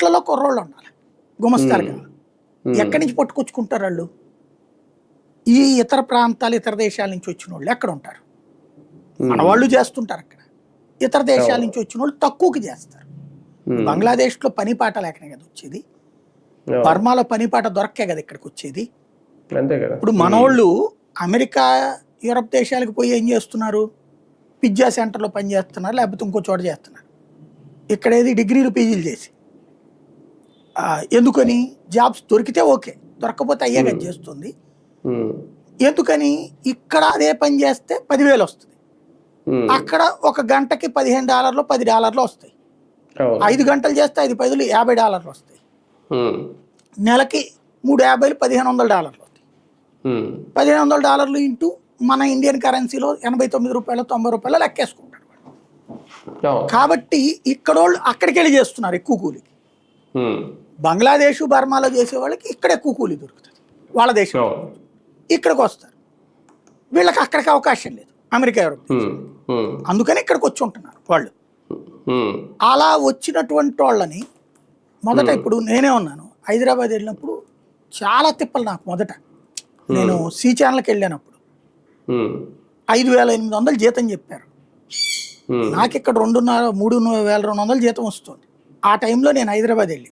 కోట్లలో కుర్రోళ్ళు ఉండాలి గుమస్తాలుగా. ఎక్కడి నుంచి పట్టుకొచ్చుకుంటారు వాళ్ళు? ఈ ఇతర ప్రాంతాలు ఇతర దేశాల నుంచి వచ్చిన వాళ్ళు ఎక్కడ ఉంటారు? మన వాళ్ళు చేస్తుంటారు అక్కడ. ఇతర దేశాల నుంచి వచ్చిన వాళ్ళు తక్కువకి చేస్తారు. బంగ్లాదేశ్లో పని పాట లేకనే కదా వచ్చేది, బర్మాలో పని పాట దొరక్కే కదా ఇక్కడికి వచ్చేది. ఇప్పుడు మనోళ్ళు అమెరికా యూరప్ దేశాలకు పోయి ఏం చేస్తున్నారు? పిజ్జా సెంటర్లో పని చేస్తున్నారు, లేకపోతే ఇంకో చోట చేస్తున్నారు. ఇక్కడేది డిగ్రీలు పీజీలు చేసి ఎందుకని? జాబ్స్ దొరికితే ఓకే, దొరకపోతే అయ్యే కదా చేస్తుంది. ఎందుకని? ఇక్కడ అదే పని చేస్తే 10,000 వస్తుంది, అక్కడ ఒక గంటకి $15 $10 వస్తాయి. 5 గంటలు చేస్తే 5 పదులు $50 వస్తాయి. నెలకి 350 $1,500 వస్తాయి. $1,500 ఇంటూ మన ఇండియన్ కరెన్సీలో 89 రూపాయలు 90 రూపాయలు లెక్కేసుకుంటారు. కాబట్టి ఇక్కడ వాళ్ళు అక్కడికి వెళ్ళి చేస్తున్నారు ఎక్కువ కూలికి. బంగ్లాదేశ్ బర్మాలో చేసే వాళ్ళకి ఇక్కడ ఎక్కువ కూలి దొరుకుతుంది వాళ్ళ దేశంలో. ఇక్కడికి వస్తారు, వీళ్ళకి అక్కడికి అవకాశం లేదు అమెరికా యూరప్. అందుకని ఇక్కడికి వచ్చి ఉంటున్నారు వాళ్ళు. అలా వచ్చినటువంటి వాళ్ళని మొదట, ఇప్పుడు నేనే ఉన్నాను హైదరాబాద్ వెళ్ళినప్పుడు చాలా తిప్పలు నాకు. మొదట నేను సి ఛానల్కి వెళ్ళినప్పుడు 5,800 జీతం చెప్పారు. నాకు ఇక్కడ 2,500 3,200 జీతం వస్తుంది. ఆ టైంలో నేను హైదరాబాద్ వెళ్ళి